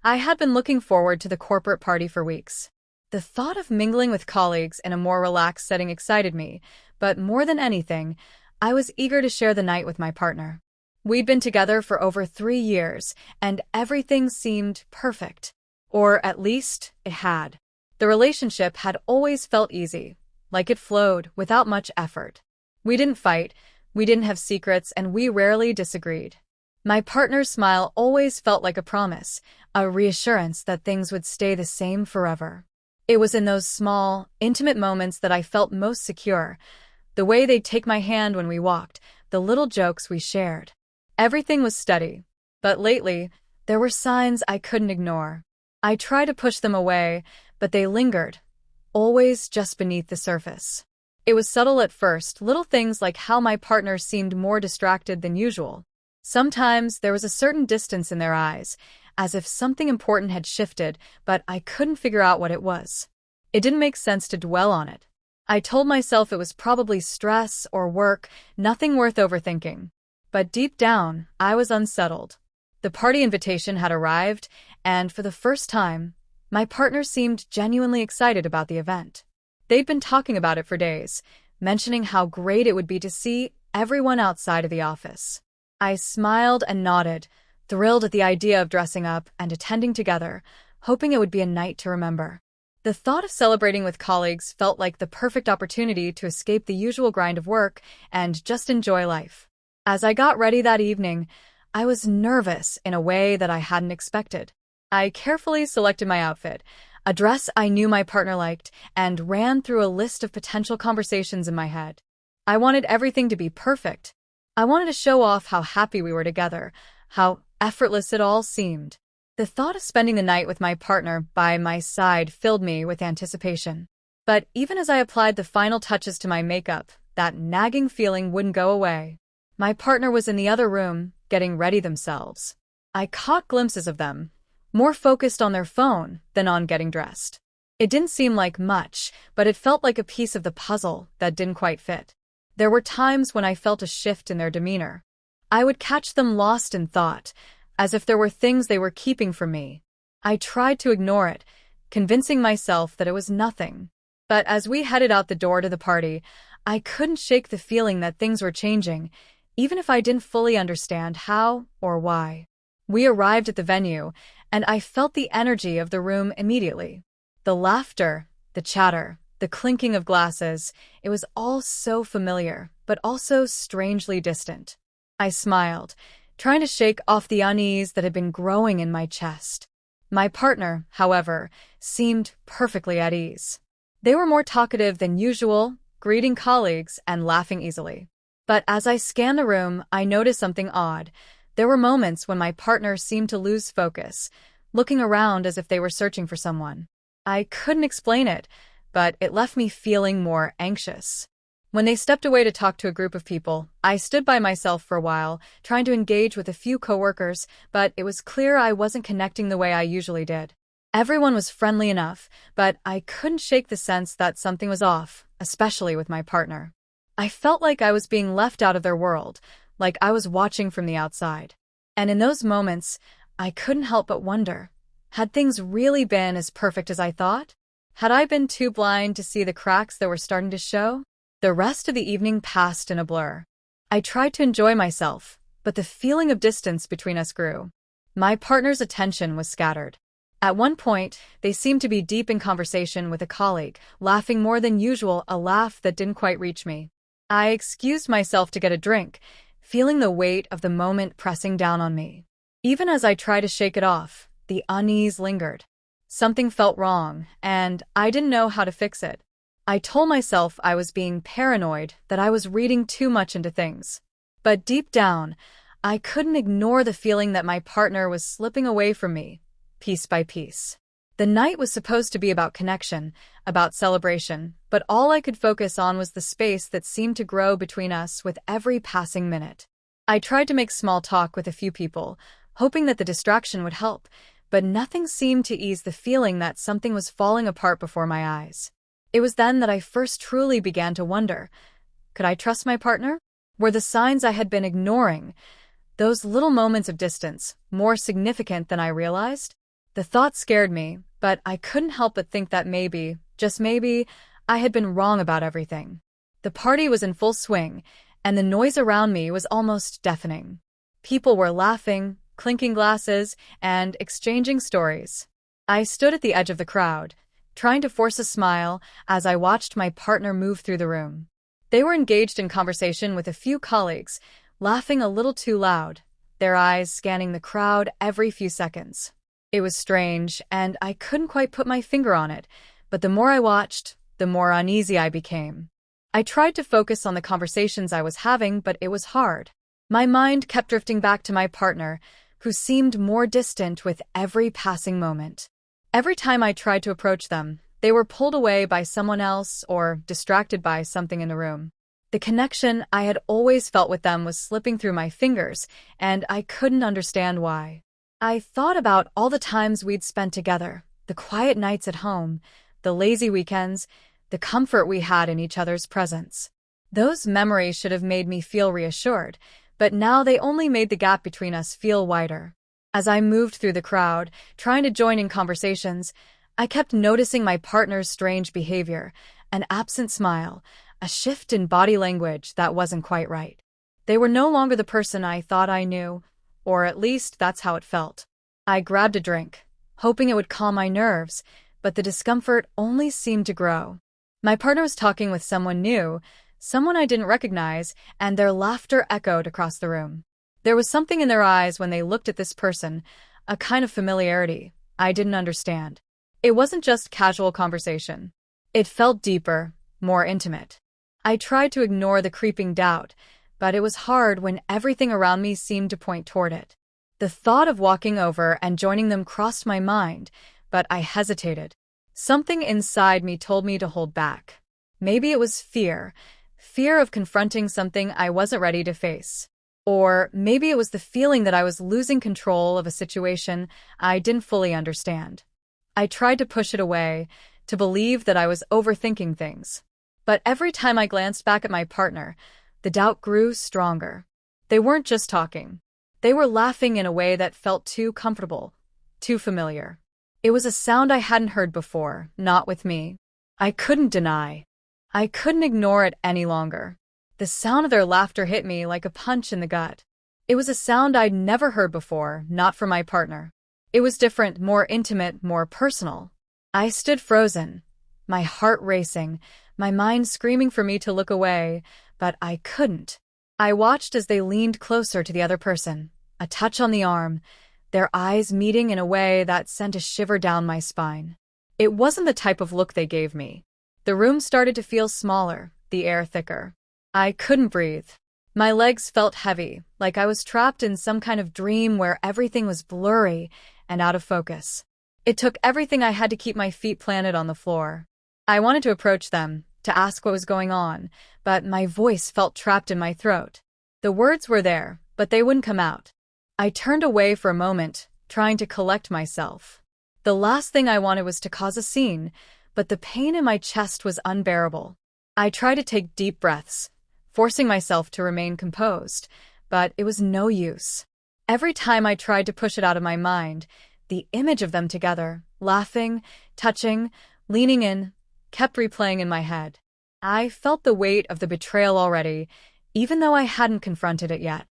I had been looking forward to the corporate party for weeks. The thought of mingling with colleagues in a more relaxed setting excited me, but more than anything, I was eager to share the night with my partner. We'd been together for over 3 years, and everything seemed perfect. Or at least, it had. The relationship had always felt easy, like it flowed without much effort. We didn't fight, we didn't have secrets, and we rarely disagreed. My partner's smile always felt like a promise, a reassurance that things would stay the same forever. It was in those small, intimate moments that I felt most secure. The way they'd take my hand when we walked, the little jokes we shared. Everything was steady. But lately, there were signs I couldn't ignore. I tried to push them away, but they lingered, always just beneath the surface. It was subtle at first, little things like how my partner seemed more distracted than usual. Sometimes there was a certain distance in their eyes, as if something important had shifted, but I couldn't figure out what it was. It didn't make sense to dwell on it. I told myself it was probably stress or work, nothing worth overthinking. But deep down, I was unsettled. The party invitation had arrived, and for the first time, my partner seemed genuinely excited about the event. They'd been talking about it for days, mentioning how great it would be to see everyone outside of the office. I smiled and nodded, thrilled at the idea of dressing up and attending together, hoping it would be a night to remember. The thought of celebrating with colleagues felt like the perfect opportunity to escape the usual grind of work and just enjoy life. As I got ready that evening, I was nervous in a way that I hadn't expected. I carefully selected my outfit, a dress I knew my partner liked, and ran through a list of potential conversations in my head. I wanted everything to be perfect. I wanted to show off how happy we were together, how effortless it all seemed. The thought of spending the night with my partner by my side filled me with anticipation. But even as I applied the final touches to my makeup, that nagging feeling wouldn't go away. My partner was in the other room, getting ready themselves. I caught glimpses of them, more focused on their phone than on getting dressed. It didn't seem like much, but it felt like a piece of the puzzle that didn't quite fit. There were times when I felt a shift in their demeanor. I would catch them lost in thought, as if there were things they were keeping from me. I tried to ignore it, convincing myself that it was nothing. But as we headed out the door to the party, I couldn't shake the feeling that things were changing, even if I didn't fully understand how or why. We arrived at the venue, and I felt the energy of the room immediately. The laughter, the chatter, the clinking of glasses, it was all so familiar, but also strangely distant. I smiled, trying to shake off the unease that had been growing in my chest. My partner, however, seemed perfectly at ease. They were more talkative than usual, greeting colleagues and laughing easily. But as I scanned the room, I noticed something odd. There were moments when my partner seemed to lose focus, looking around as if they were searching for someone. I couldn't explain it, but it left me feeling more anxious. When they stepped away to talk to a group of people, I stood by myself for a while, trying to engage with a few coworkers, but it was clear I wasn't connecting the way I usually did. Everyone was friendly enough, but I couldn't shake the sense that something was off, especially with my partner. I felt like I was being left out of their world, like I was watching from the outside. And in those moments, I couldn't help but wonder, had things really been as perfect as I thought? Had I been too blind to see the cracks that were starting to show? The rest of the evening passed in a blur. I tried to enjoy myself, but the feeling of distance between us grew. My partner's attention was scattered. At one point, they seemed to be deep in conversation with a colleague, laughing more than usual, a laugh that didn't quite reach me. I excused myself to get a drink, feeling the weight of the moment pressing down on me. Even as I tried to shake it off, the unease lingered. Something felt wrong, and I didn't know how to fix it. I told myself I was being paranoid, that I was reading too much into things. But deep down, I couldn't ignore the feeling that my partner was slipping away from me, piece by piece. The night was supposed to be about connection, about celebration, but all I could focus on was the space that seemed to grow between us with every passing minute. I tried to make small talk with a few people, hoping that the distraction would help, but nothing seemed to ease the feeling that something was falling apart before my eyes. It was then that I first truly began to wonder, could I trust my partner? Were the signs I had been ignoring, those little moments of distance, more significant than I realized? The thought scared me, but I couldn't help but think that maybe, just maybe, I had been wrong about everything. The party was in full swing, and the noise around me was almost deafening. People were laughing, clinking glasses, and exchanging stories. I stood at the edge of the crowd, trying to force a smile as I watched my partner move through the room. They were engaged in conversation with a few colleagues, laughing a little too loud, their eyes scanning the crowd every few seconds. It was strange, and I couldn't quite put my finger on it, but the more I watched, the more uneasy I became. I tried to focus on the conversations I was having, but it was hard. My mind kept drifting back to my partner, who seemed more distant with every passing moment. Every time I tried to approach them, they were pulled away by someone else or distracted by something in the room. The connection I had always felt with them was slipping through my fingers, and I couldn't understand why. I thought about all the times we'd spent together, the quiet nights at home, the lazy weekends, the comfort we had in each other's presence. Those memories should have made me feel reassured, but now they only made the gap between us feel wider. As I moved through the crowd, trying to join in conversations, I kept noticing my partner's strange behavior, an absent smile, a shift in body language that wasn't quite right. They were no longer the person I thought I knew, or at least that's how it felt. I grabbed a drink, hoping it would calm my nerves, but the discomfort only seemed to grow. My partner was talking with someone new, someone I didn't recognize, and their laughter echoed across the room. There was something in their eyes when they looked at this person, a kind of familiarity I didn't understand. It wasn't just casual conversation. It felt deeper, more intimate. I tried to ignore the creeping doubt, but it was hard when everything around me seemed to point toward it. The thought of walking over and joining them crossed my mind, but I hesitated. Something inside me told me to hold back. Maybe it was fear of confronting something I wasn't ready to face. Or maybe it was the feeling that I was losing control of a situation I didn't fully understand. I tried to push it away, to believe that I was overthinking things. But every time I glanced back at my partner, the doubt grew stronger. They weren't just talking. They were laughing in a way that felt too comfortable, too familiar. It was a sound I hadn't heard before, not with me. I couldn't deny. I couldn't ignore it any longer. The sound of their laughter hit me like a punch in the gut. It was a sound I'd never heard before, not from my partner. It was different, more intimate, more personal. I stood frozen, my heart racing, my mind screaming for me to look away, but I couldn't. I watched as they leaned closer to the other person, a touch on the arm, their eyes meeting in a way that sent a shiver down my spine. It wasn't the type of look they gave me. The room started to feel smaller, the air thicker. I couldn't breathe. My legs felt heavy, like I was trapped in some kind of dream where everything was blurry and out of focus. It took everything I had to keep my feet planted on the floor. I wanted to approach them, to ask what was going on, but my voice felt trapped in my throat. The words were there, but they wouldn't come out. I turned away for a moment, trying to collect myself. The last thing I wanted was to cause a scene, but the pain in my chest was unbearable. I tried to take deep breaths, forcing myself to remain composed, but it was no use. Every time I tried to push it out of my mind, the image of them together, laughing, touching, leaning in, kept replaying in my head. I felt the weight of the betrayal already, even though I hadn't confronted it yet.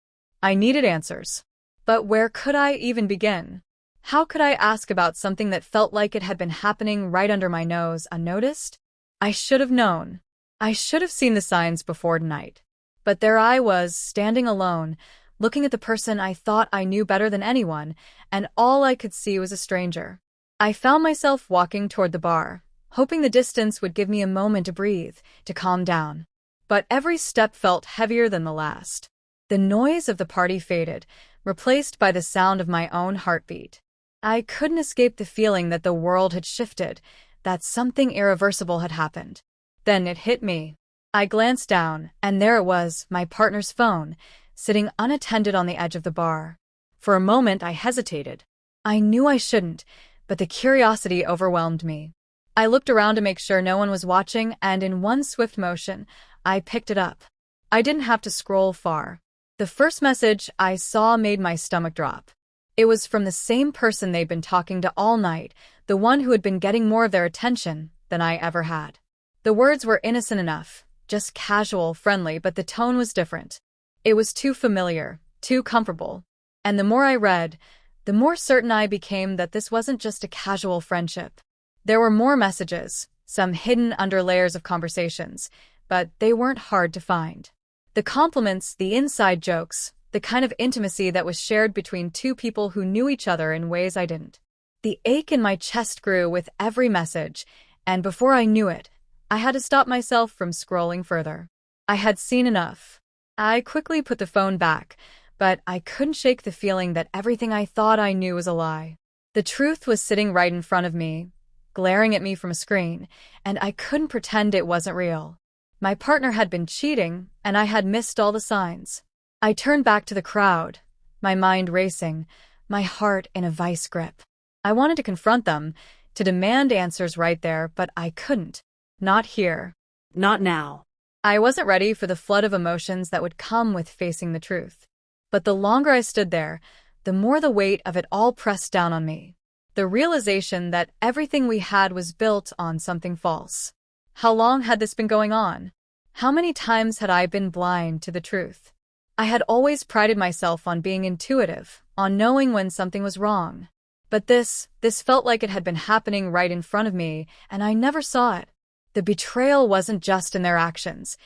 I needed answers. But where could I even begin? How could I ask about something that felt like it had been happening right under my nose, unnoticed? I should have known. I should have seen the signs before tonight. But there I was, standing alone, looking at the person I thought I knew better than anyone, and all I could see was a stranger. I found myself walking toward the bar, hoping the distance would give me a moment to breathe, to calm down. But every step felt heavier than the last. The noise of the party faded, replaced by the sound of my own heartbeat. I couldn't escape the feeling that the world had shifted, that something irreversible had happened. Then it hit me. I glanced down, and there it was, my partner's phone, sitting unattended on the edge of the bar. For a moment I hesitated. I knew I shouldn't, but the curiosity overwhelmed me. I looked around to make sure no one was watching, and in one swift motion, I picked it up. I didn't have to scroll far. The first message I saw made my stomach drop. It was from the same person they'd been talking to all night, the one who had been getting more of their attention than I ever had. The words were innocent enough, just casual, friendly, but the tone was different. It was too familiar, too comfortable. And the more I read, the more certain I became that this wasn't just a casual friendship. There were more messages, some hidden under layers of conversations, but they weren't hard to find. The compliments, the inside jokes, the kind of intimacy that was shared between two people who knew each other in ways I didn't. The ache in my chest grew with every message, and before I knew it, I had to stop myself from scrolling further. I had seen enough. I quickly put the phone back, but I couldn't shake the feeling that everything I thought I knew was a lie. The truth was sitting right in front of me, glaring at me from a screen, and I couldn't pretend it wasn't real. My partner had been cheating, and I had missed all the signs. I turned back to the crowd, my mind racing, my heart in a vice grip. I wanted to confront them, to demand answers right there, but I couldn't. Not here. Not now. I wasn't ready for the flood of emotions that would come with facing the truth. But the longer I stood there, the more the weight of it all pressed down on me. The realization that everything we had was built on something false. How long had this been going on? How many times had I been blind to the truth? I had always prided myself on being intuitive, on knowing when something was wrong. But this felt like it had been happening right in front of me, and I never saw it. The betrayal wasn't just in their actions.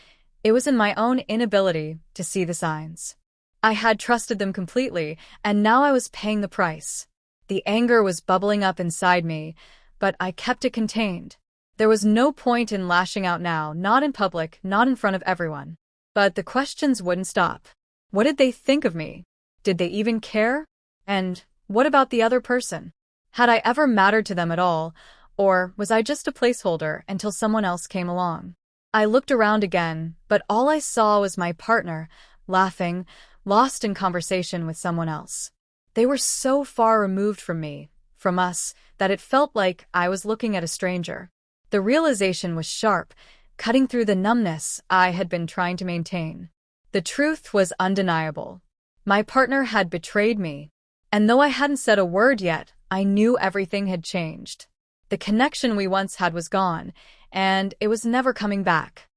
It was in my own inability to see the signs. I had trusted them completely, and now I was paying the price. The anger was bubbling up inside me, but I kept it contained. There was no point in lashing out now, not in public, not in front of everyone. But the questions wouldn't stop. What did they think of me? Did they even care? And what about the other person? Had I ever mattered to them at all, or was I just a placeholder until someone else came along? I looked around again, but all I saw was my partner, laughing, lost in conversation with someone else. They were so far removed from me, from us, that it felt like I was looking at a stranger. The realization was sharp, cutting through the numbness I had been trying to maintain. The truth was undeniable. My partner had betrayed me, and though I hadn't said a word yet, I knew everything had changed. The connection we once had was gone, and it was never coming back.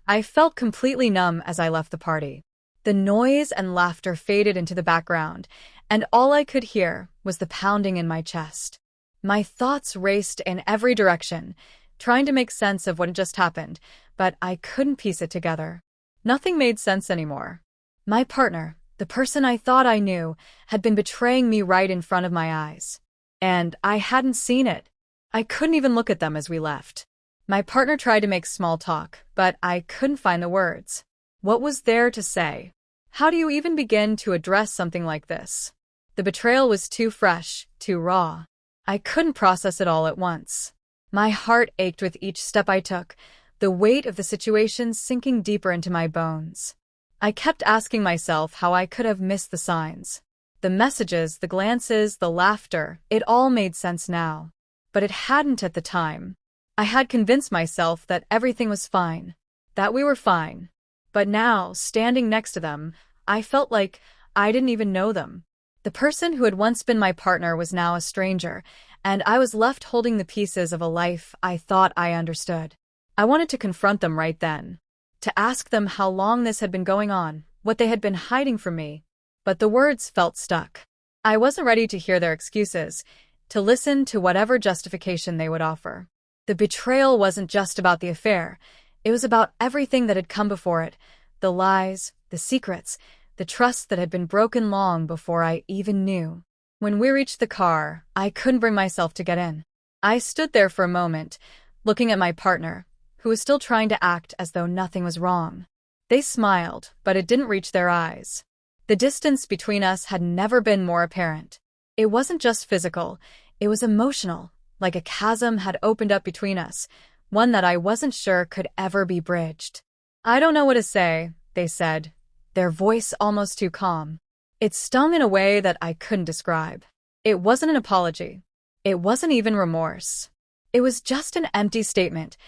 I felt completely numb as I left the party. The noise and laughter faded into the background, and all I could hear was the pounding in my chest. My thoughts raced in every direction, trying to make sense of what had just happened, but I couldn't piece it together. Nothing made sense anymore. My partner, the person I thought I knew, had been betraying me right in front of my eyes. And I hadn't seen it. I couldn't even look at them as we left. My partner tried to make small talk, but I couldn't find the words. What was there to say? How do you even begin to address something like this? The betrayal was too fresh, too raw. I couldn't process it all at once. My heart ached with each step I took, the weight of the situation sinking deeper into my bones. I kept asking myself how I could have missed the signs. The messages, the glances, the laughter, it all made sense now. But it hadn't at the time. I had convinced myself that everything was fine, that we were fine. But now, standing next to them, I felt like I didn't even know them. The person who had once been my partner was now a stranger, and I was left holding the pieces of a life I thought I understood. I wanted to confront them right then, to ask them how long this had been going on, what they had been hiding from me. But the words felt stuck. I wasn't ready to hear their excuses, to listen to whatever justification they would offer. The betrayal wasn't just about the affair. It was about everything that had come before it, the lies, the secrets, the trust that had been broken long before I even knew. When we reached the car, I couldn't bring myself to get in. I stood there for a moment, looking at my partner, who was still trying to act as though nothing was wrong. They smiled, but it didn't reach their eyes. The distance between us had never been more apparent. It wasn't just physical, it was emotional, like a chasm had opened up between us, one that I wasn't sure could ever be bridged. "I don't know what to say," they said, their voice almost too calm. It stung in a way that I couldn't describe. It wasn't an apology. It wasn't even remorse. It was just an empty statement,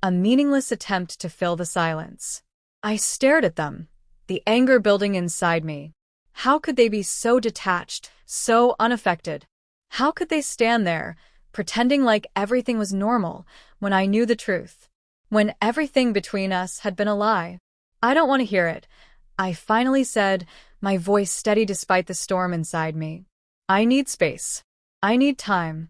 a meaningless attempt to fill the silence. I stared at them, the anger building inside me. How could they be so detached, so unaffected? How could they stand there, pretending like everything was normal, when I knew the truth? When everything between us had been a lie? I don't want to hear it, I finally said, my voice steady despite the storm inside me. I need space. I need time.